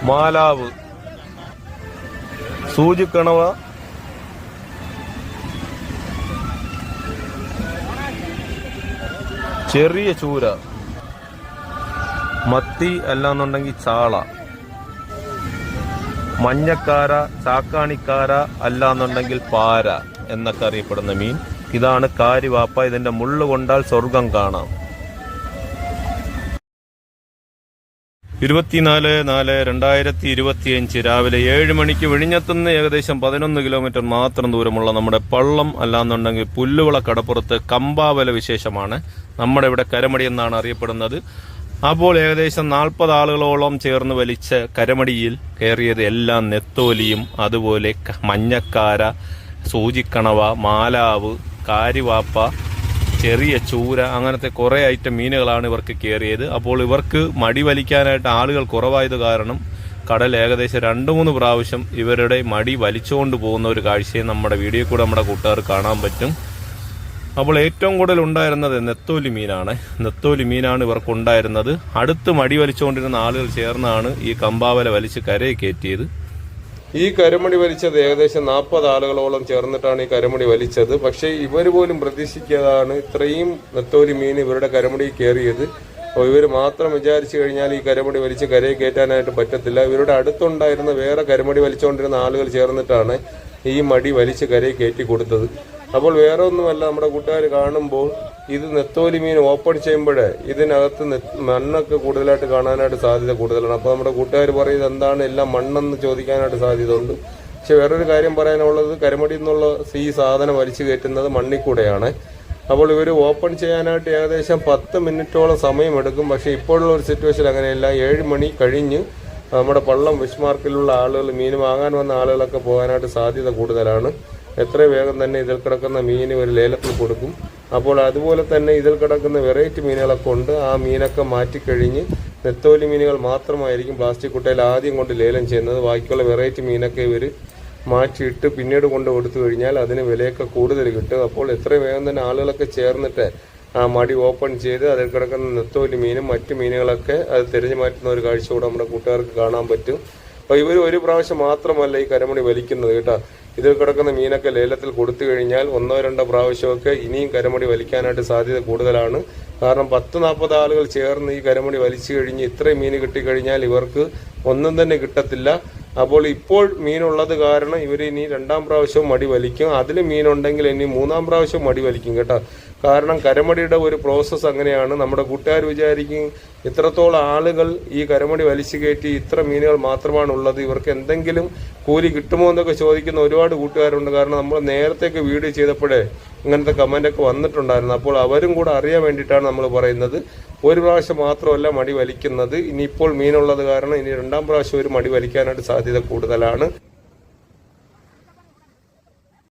മാലാവ്, സൂചിക്കണവ, ചെറിയ ചൂര, മത്തി അല്ലാന്നുണ്ടെങ്കിൽ ചാള, മഞ്ഞക്കാര, ചാക്കാണിക്കാര അല്ലാന്നുണ്ടെങ്കിൽ പാര എന്നൊക്കെ അറിയപ്പെടുന്ന മീൻ. ഇതാണ് കാരിവാപ്പ. ഇതിന്റെ മുള്ളു കൊണ്ടാൽ സ്വർഗം കാണാം. 24/4/2025 രാവിലെ 7 മണിക്ക് വിഴിഞ്ഞത്തുനിന്ന് ഏകദേശം 11 കിലോമീറ്റർ മാത്രം ദൂരമുള്ള നമ്മുടെ പള്ളം അല്ലാന്നുണ്ടെങ്കിൽ പുല്ലുവിള കടപ്പുറത്ത് കമ്പാവല വിശേഷമാണ്. നമ്മുടെ ഇവിടെ കരമടി എന്നാണ് അറിയപ്പെടുന്നത്. അപ്പോൾ ഏകദേശം 40 ആളുകളോളം ചേർന്ന് വലിച്ച കരമടിയിൽ കയറിയത് എല്ലാം നെത്തോലിയും അതുപോലെ മഞ്ഞക്കാര, സൂചിക്കണവ, മാലാവ്, കാരിവാപ്പ, ചെറിയ ചൂര, അങ്ങനത്തെ കുറേ ഐറ്റം മീനുകളാണ് ഇവർക്ക് കയറിയത്. അപ്പോൾ ഇവർക്ക് മടി വലിക്കാനായിട്ട് ആളുകൾ കുറവായത് കാരണം കടൽ ഏകദേശം 2-3 പ്രാവശ്യം ഇവരുടെ മടി വലിച്ചുകൊണ്ട് പോകുന്ന ഒരു കാഴ്ചയും നമ്മുടെ വീഡിയോ കൂടെ നമ്മുടെ കൂട്ടുകാർ കാണാൻ പറ്റും. അപ്പോൾ ഏറ്റവും കൂടുതൽ ഉണ്ടായിരുന്നത് നെത്തോലി മീനാണ്. നെത്തോലി മീനാണ് ഇവർക്കുണ്ടായിരുന്നത്. അടുത്ത് മടി വലിച്ചുകൊണ്ടിരുന്ന ആളുകൾ ചേർന്നാണ് ഈ കമ്പാവല വലിച്ച് കരയെ കയറ്റിയത്. ഈ കരമടി വലിച്ചത് ഏകദേശം 40 ആളുകളോളം ചേർന്നിട്ടാണ് ഈ കരമടി വലിച്ചത്. പക്ഷേ ഇവർ പോലും പ്രതീക്ഷിക്കാതാണ് ഇത്രയും നെത്തോലി മീൻ ഇവരുടെ കരമടി കയറിയത്. അപ്പോൾ ഇവർ മാത്രം വിചാരിച്ചു കഴിഞ്ഞാൽ ഈ കരമടി വലിച്ച് കരയെ കയറ്റാനായിട്ട് പറ്റത്തില്ല. ഇവരുടെ അടുത്തുണ്ടായിരുന്ന വേറെ കരമടി വലിച്ചുകൊണ്ടിരുന്ന ആളുകൾ ചേർന്നിട്ടാണ് ഈ മടി വലിച്ച് കരയെ കയറ്റി കൊടുത്തത്. അപ്പോൾ വേറെ ഒന്നുമല്ല, നമ്മുടെ കൂട്ടുകാർ കാണുമ്പോൾ ഇത് നെത്തോലി മീൻ ഓപ്പൺ ചെയ്യുമ്പോൾ ഇതിനകത്ത് മണ്ണൊക്കെ കൂടുതലായിട്ട് കാണാനായിട്ട് സാധ്യത കൂടുതലാണ്. അപ്പോൾ നമ്മുടെ കൂട്ടുകാർ പറയുന്നത് എന്താണ് എല്ലാം മണ്ണെന്ന് ചോദിക്കാനായിട്ട് സാധ്യത ഉണ്ട്. പക്ഷെ വേറൊരു കാര്യം പറയാനുള്ളത്, കരമടി എന്നുള്ള ഈ സാധനം വലിച്ചു കയറ്റുന്നത് മണ്ണിൽ കൂടെയാണ്. അപ്പോൾ ഇവർ ഓപ്പൺ ചെയ്യാനായിട്ട് ഏകദേശം 10 മിനിറ്റോളം സമയമെടുക്കും. പക്ഷേ ഇപ്പോഴുള്ള ഒരു സിറ്റുവേഷൻ അങ്ങനെയല്ല. 7 മണി കഴിഞ്ഞ് നമ്മുടെ പള്ളം ഫിഷ് മാർക്കറ്റിലുള്ള ആളുകൾ, മീൻ വാങ്ങാൻ വന്ന ആളുകളൊക്കെ പോകാനായിട്ട് സാധ്യത കൂടുതലാണ്. എത്ര വേഗം തന്നെ ഇതിൽ കിടക്കുന്ന മീൻ ഒരു ലേലത്തിൽ കൊടുക്കും. അപ്പോൾ അതുപോലെ തന്നെ ഇതിൽ കിടക്കുന്ന വെറൈറ്റി മീനുകളൊക്കെ ഉണ്ട്. ആ മീനൊക്കെ മാറ്റിക്കഴിഞ്ഞ് നെത്തോലി മീനുകൾ മാത്രമായിരിക്കും പ്ലാസ്റ്റിക് കുട്ടയിൽ ആദ്യം കൊണ്ട് ലേലം ചെയ്യുന്നത്. ബാക്കിയുള്ള വെറൈറ്റി മീനൊക്കെ ഇവർ മാറ്റിയിട്ട് പിന്നീട് കൊണ്ട് കൊടുത്തു കഴിഞ്ഞാൽ അതിന് വിലയൊക്കെ കൂടുതൽ കിട്ടും. അപ്പോൾ എത്ര വേഗം തന്നെ ആളുകളൊക്കെ ചേർന്നിട്ട് ആ മടി ഓപ്പൺ ചെയ്ത് അതിൽ കിടക്കുന്ന നെത്തോലി മീനും മറ്റു മീനുകളൊക്കെ അത് തിരഞ്ഞു മാറ്റുന്ന ഒരു കാഴ്ച കൂടെ നമ്മുടെ കൂട്ടുകാർക്ക് കാണാൻ പറ്റും. അപ്പോൾ ഇവർ ഒരു പ്രാവശ്യം മാത്രമല്ല ഈ കരമണി വലിക്കുന്നത് കേട്ടോ. ഇതിൽ കിടക്കുന്ന മീനൊക്കെ ലേലത്തിൽ കൊടുത്തു കഴിഞ്ഞാൽ 1-2 പ്രാവശ്യമൊക്കെ ഇനിയും കരമടി വലിക്കാനായിട്ട് സാധ്യത കൂടുതലാണ്. കാരണം 10-40 ആളുകൾ ചേർന്ന് ഈ കരമടി വലിച്ചു കഴിഞ്ഞ് ഇത്രയും മീൻ കിട്ടിക്കഴിഞ്ഞാൽ ഇവർക്ക് ഒന്നും തന്നെ കിട്ടത്തില്ല. അപ്പോൾ ഇപ്പോൾ മീനുള്ളത് കാരണം ഇവർ ഇനി 2-ാം പ്രാവശ്യവും മടി വലിക്കും. അതിൽ മീനുണ്ടെങ്കിൽ ഇനി 3-ാം പ്രാവശ്യവും മടി വലിക്കും കേട്ടോ. കാരണം കരമടിയുടെ ഒരു പ്രോസസ്സ് അങ്ങനെയാണ്. നമ്മുടെ കൂട്ടുകാർ വിചാരിക്കും ഇത്രത്തോളം ആളുകൾ ഈ കരമടി വലിച്ചു കയറ്റി ഇത്ര മീനുകൾ മാത്രമാണ് ഉള്ളത്, ഇവർക്ക് എന്തെങ്കിലും കൂലി കിട്ടുമോ എന്നൊക്കെ ചോദിക്കുന്ന ഒരുപാട് കൂട്ടുകാരുണ്ട്. കാരണം നമ്മൾ നേരത്തേക്ക് വീഡിയോ ചെയ്തപ്പോഴേ ഇങ്ങനത്തെ കമൻ്റൊക്കെ വന്നിട്ടുണ്ടായിരുന്നു. അപ്പോൾ അവരും കൂടെ അറിയാൻ വേണ്ടിയിട്ടാണ് നമ്മൾ പറയുന്നത്. ഒരു പ്രാവശ്യം മാത്രമല്ല മടി വലിക്കുന്നത്. ഇനിയിപ്പോൾ മീനുള്ളത് കാരണം ഇനി 2-ാം പ്രാവശ്യം ഒരു മടി വലിക്കാനായിട്ട് സാധ്യത കൂടുതലാണ്.